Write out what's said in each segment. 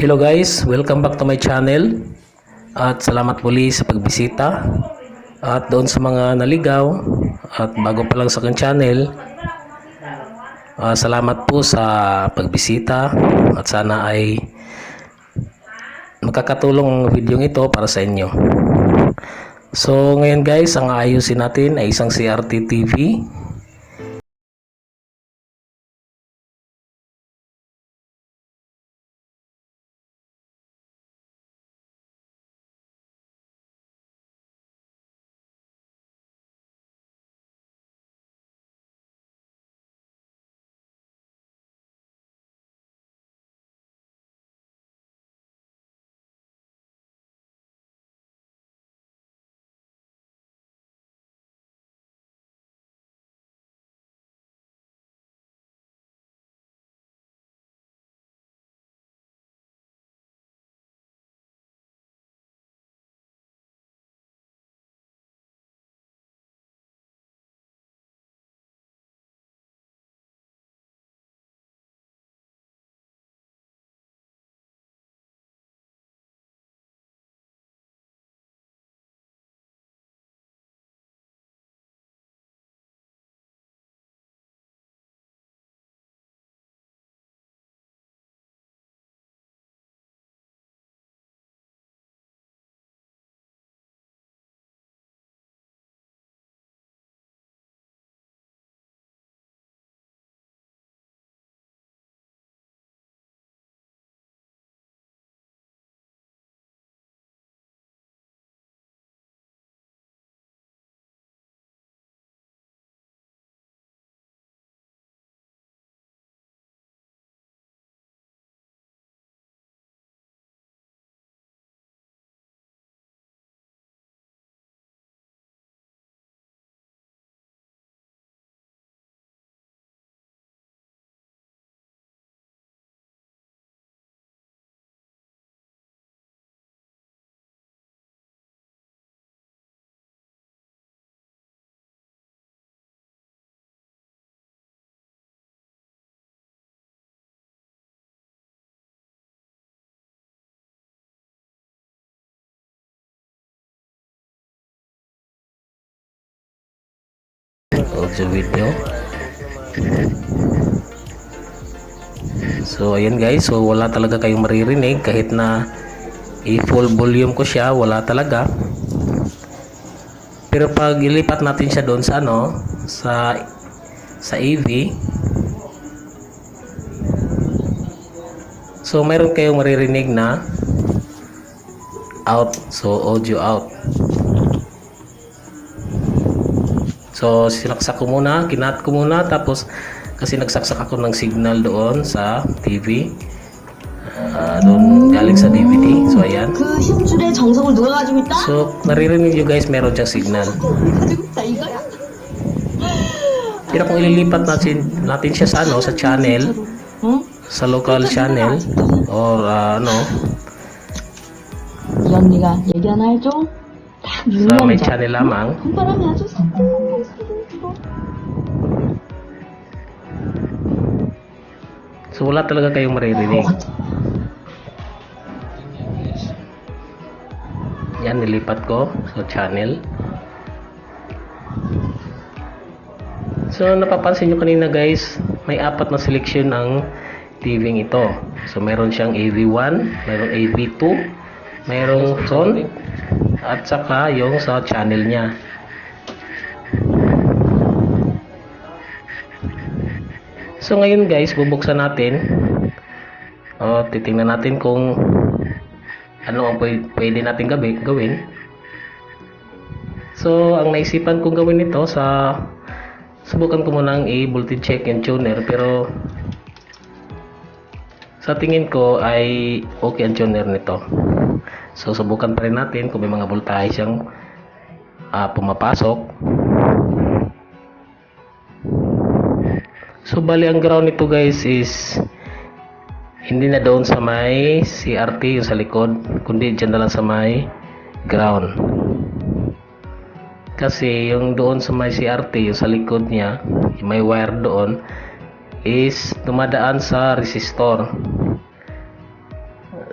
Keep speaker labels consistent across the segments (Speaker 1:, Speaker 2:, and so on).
Speaker 1: Hello guys, welcome back to my channel at salamat muli sa pagbisita at doon sa mga naligaw at bago pa lang sa aking channel, salamat po sa pagbisita at sana ay makakatulong ang video ito para sa inyo. So ngayon guys, ang aayusin natin ay isang CRT TV. Audio video. So ayan guys, so wala talaga kayong maririnig kahit na i-full volume ko siya, wala talaga. Pero pag ilipat natin siya doon sa sa AV, so mayroon kayong maririnig na out, so audio out. So sinaksak ko muna, kinat ko muna, tapos kasi nagsaksak ako ng signal doon sa TV, doon galing sa DVD. So ayan, so naririnig nyo guys, meron siyang signal. Pero kung ililipat natin siya sa sa channel, sa local channel or
Speaker 2: 이 언니가 얘기 하나 해줘? 딱
Speaker 1: sa may
Speaker 2: 유명하죠?
Speaker 1: channel lamang,
Speaker 2: 바람이 아주
Speaker 1: so wala talaga kayong maririnig. Yan, nilipat ko sa channel. So napapansin nyo kanina guys, may 4 na selection ang TV ito. So meron siyang AV1, meron AV2, merong sound, at saka yung sa channel niya. So ngayon guys, bubuksan natin. Titingnan natin kung ano ang pwede natin gawin. So ang naisipan kong gawin ito, subukan ko munang i-voltage check yung tuner, pero sa tingin ko ay okay ang tuner nito. So subukan pa rin natin kung may mga voltage siyang pumapasok. So bali ang ground nito guys is hindi na doon sa may CRT yung sa likod, kundi dyan na lang sa may ground. Kasi yung doon sa may CRT, yung sa likod niya, yung may wire doon, is dumadaan sa resistor.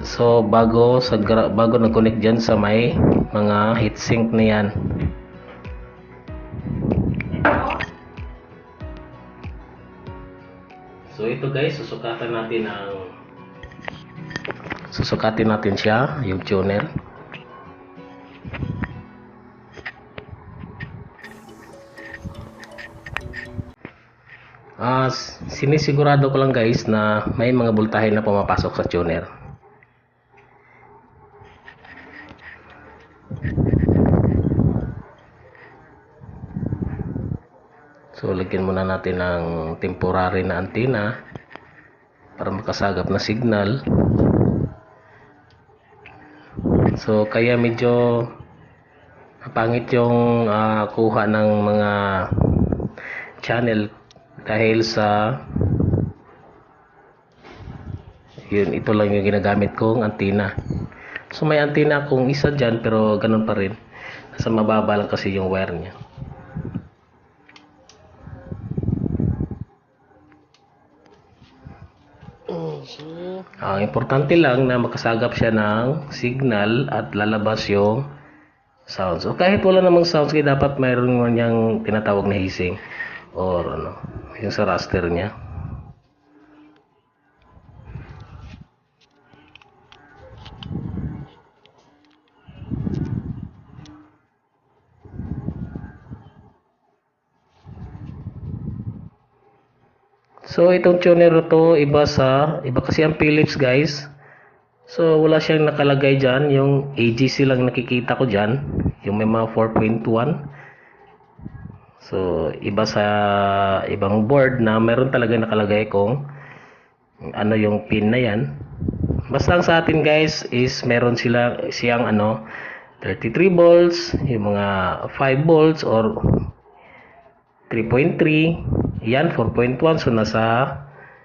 Speaker 1: So bago nag-connect diyan sa may mga heatsink na yan. So ito guys, susukatin natin siya, yung tuner. Sinisigurado ko lang guys na may mga voltahe na pumapasok sa tuner. So lagyan muna natin ng temporary na antenna para makasagap na signal. So kaya medyo pangit yung kuha ng mga channel dahil sa ito lang yung ginagamit kong antenna. So may antenna akong isa dyan pero ganun pa rin, nasa mababa lang kasi yung wire nya. Ang importante lang na makasagap siya ng signal at lalabas yung sounds. O kahit wala namang sounds, kaya dapat mayroon mo niyang tinatawag na hissing or yung sa raster niya. So itong tuner to iba kasi ang Philips guys. So wala siyang nakalagay dyan, yung AGC lang nakikita ko dyan, yung may mga 4.1. So iba sa ibang board na meron talaga nakalagay kung ano yung pin na yan. Basta sa atin guys is meron siyang 33 volts, yung mga 5 volts or 3.3, yan 4.1. So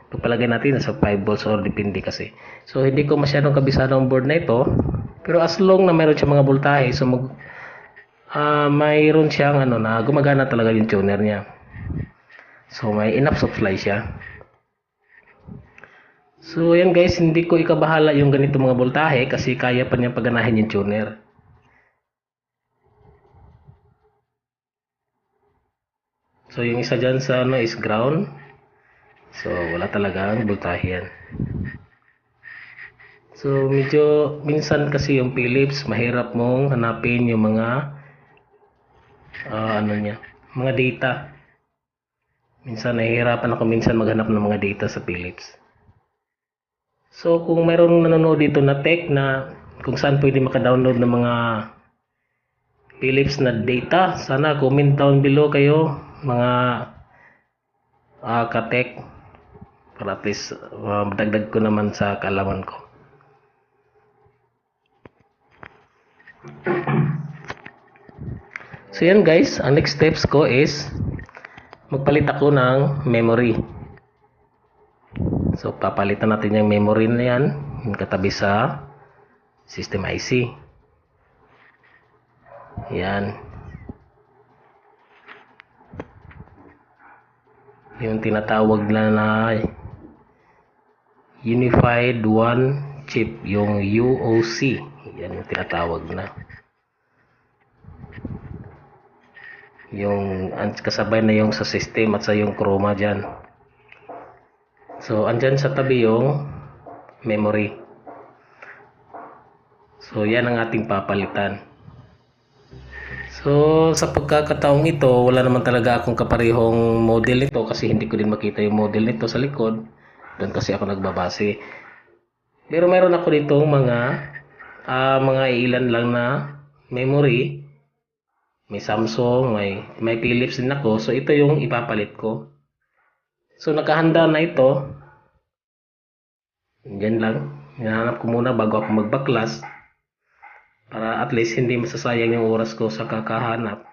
Speaker 1: pagpalagay natin nasa 5 volts or depende kasi. So hindi ko masyadong kabisado ang board na ito, pero as long na mayroon siya mga voltahe, so mayroon siyang na gumagana talaga yung tuner niya. So may enough supply siya. So yan guys, hindi ko ikabahala yung ganito mga voltahe kasi kaya pa niyang paganahin yung tuner. So yung isa dyan sa is ground. So wala talagang voltahe yan. So medyo minsan kasi yung Philips mahirap mong hanapin yung mga mga data. Minsan nahihirapan ako maghanap ng mga data sa Philips. So kung mayroong nanonood dito na tech na kung saan pwede maka-download ng mga Philips na data, sana comment down below kayo mga ka-tech para at least madagdag ko naman sa kaalaman ko. So yan guys, ang next steps ko is magpalit ako ng memory. So papalitan natin yung memory na yan, yung katabi sa system IC. Yan. Yung tinatawag na Unified One Chip, yung UOC. Yan yung tinatawag na. Yung kasabay na yung sa system at sa yung chroma dyan. So andyan sa tabi yung memory. So yan ang ating papalitan. So sa pagkakataong ito, wala naman talaga akong kaparehong model nito kasi hindi ko din makita yung model nito sa likod. Doon kasi ako nagbabase. Pero mayroon ako ditong mga ilan lang na memory. May Samsung, may Philips din ako. So ito yung ipapalit ko. So nakahanda na ito. Diyan lang. Hinahanap ko muna bago ako magbaklas. Para at least hindi masasayang yung oras ko sa kakahanap.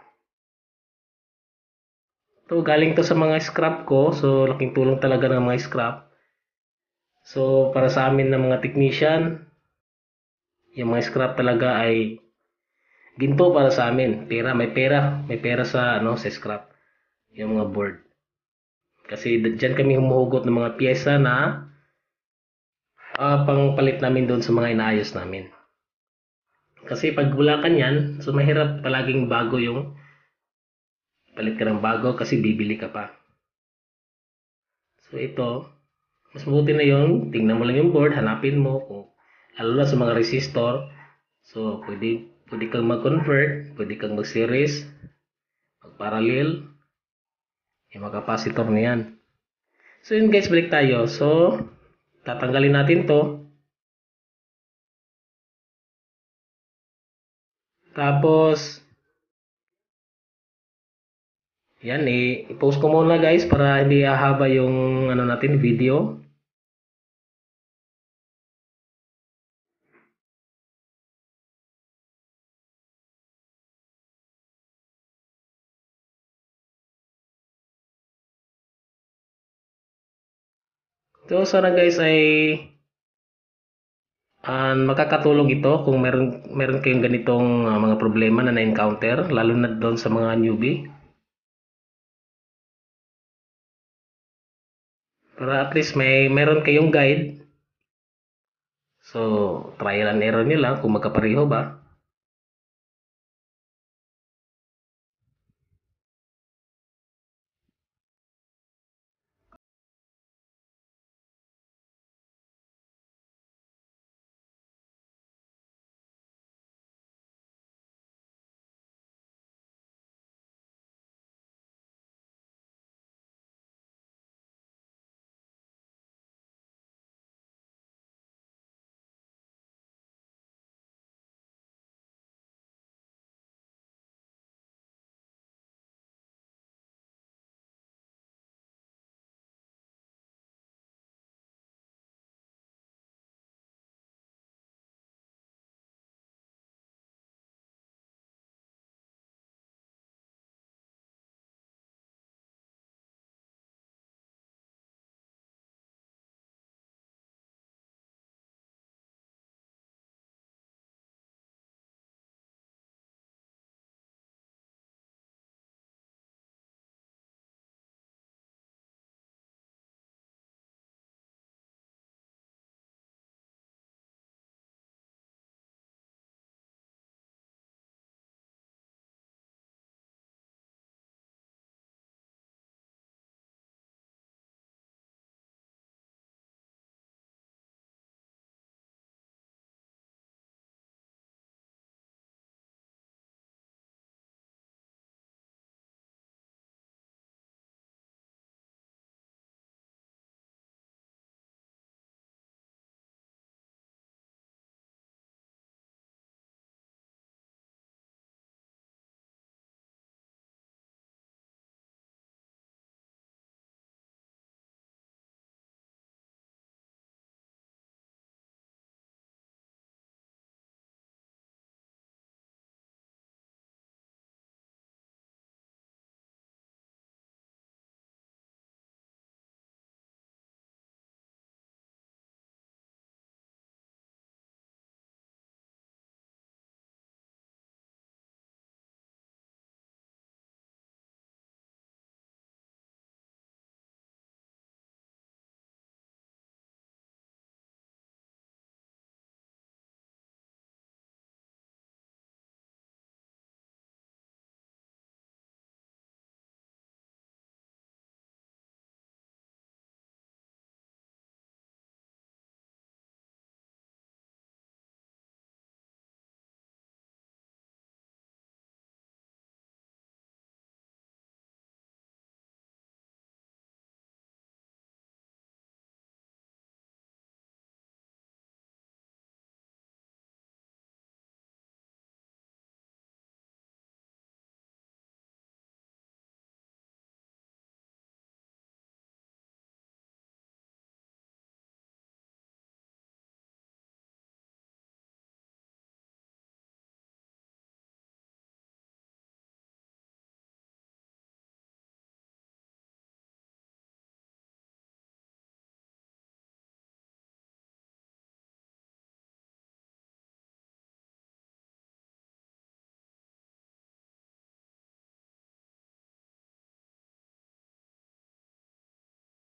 Speaker 1: So galing to sa mga scrap ko. So laking tulong talaga ng mga scrap. So para sa amin na mga technician, yung mga scrap talaga ay ginto para sa amin. May pera sa sa scrap. Yung mga board. Kasi diyan kami humuhugot ng mga piyesa na pangpalit namin doon sa mga inaayos namin. Kasi pag wala ka niyan, so mahirap palaging bago yung palit ka ng bago kasi bibili ka pa. So ito, mas mabuti na yung tingnan mo lang yung board, hanapin mo kung lalo na sa mga resistor. So pwede kang mag-convert, pwede kang mag-series, mag-parallel, yung mga capacitor na yan. So yun guys, balik tayo. So tatanggalin natin to. Tapos yan i-post ko muna guys para hindi ahaba yung ano natin video. So sana guys ay makakatulong ito kung meron kayong ganitong mga problema na na-encounter lalo na doon sa mga newbie. Para at least meron kayong guide. So trial and error nyo lang kung magkapareho ba.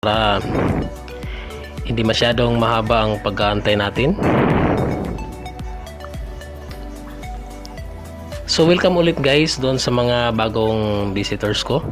Speaker 1: Para hindi masyadong mahaba ang pag-aantay natin. So welcome ulit guys doon sa mga bagong visitors ko.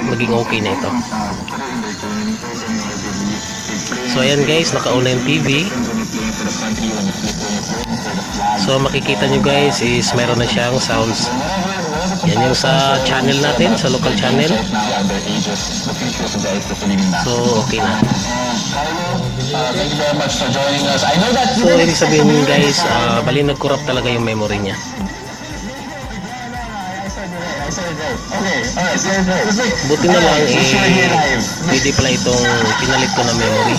Speaker 1: Maging okay na ito. So ayan guys, nakauna yung TV. So makikita nyo guys is meron na siyang sounds. Yan yung sa channel natin, sa local channel. So okay na. So ibig sabihin guys, bali nag-corrupt talaga yung memory niya. Buti na lang pwede pala itong pinalit ko na memory.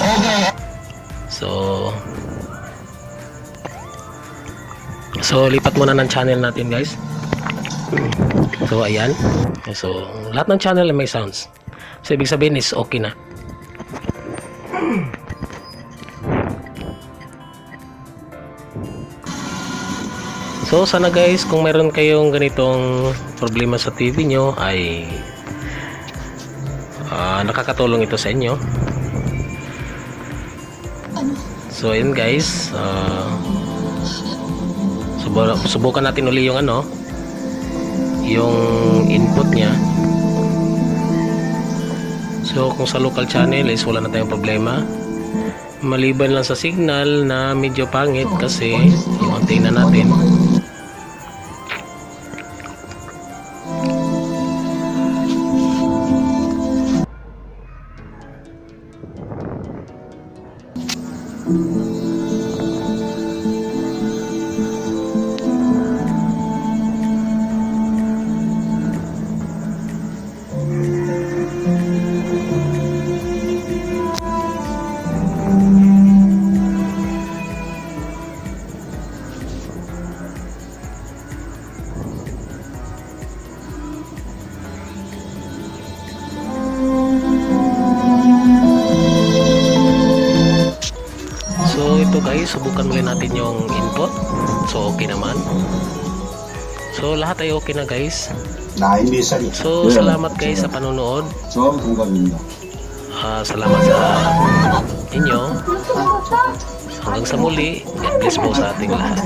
Speaker 1: So lipat muna ng channel natin guys. So ayan. So lahat ng channel may sounds. So ibig sabihin is okay na. So sana guys, kung meron kayong ganitong problema sa TV nyo ay nakakatulong ito sa inyo. So ayun guys, subukan natin uli yung yung input nya. So kung sa local channel is wala na tayong problema, maliban lang sa signal na medyo pangit kasi yung antenna natin. So ito guys, subukan muli natin yung input. So okay naman. So lahat ay okay na guys. So salamat guys sa panonood. Salamat sa inyo. Hanggang sa muli. God bless po sa ating lahat.